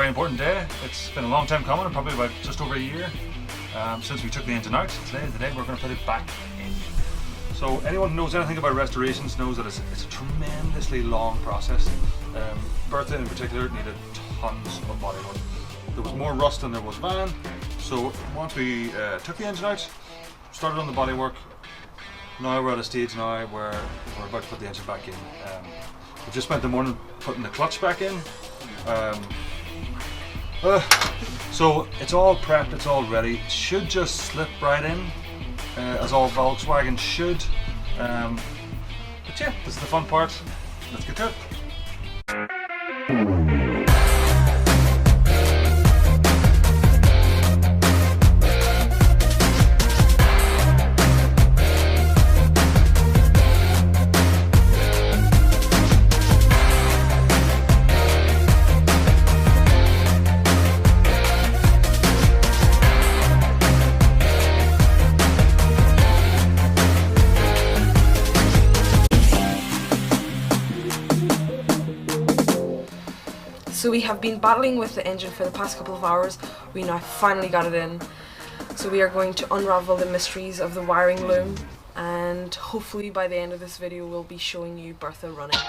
very important day. It's been a long time coming, probably about just over a year since we took the engine out. Today is the day we're going to put it back in. So anyone who knows anything about restorations knows that it's a tremendously long process. Bertha in particular needed tons of bodywork. There was more rust than there was van, so once we took the engine out, started on the bodywork, now we're at a stage now where we're about to put the engine back in. We just spent the morning putting the clutch back in. So it's all prepped, it's all ready. It should just slip right in, as all Volkswagen should. But yeah, this is the fun part. Let's get to it. So we have been battling with the engine for the past couple of hours. We now finally got it in. So we are going to unravel the mysteries of the wiring loom, and hopefully by the end of this video we'll be showing you Bertha running.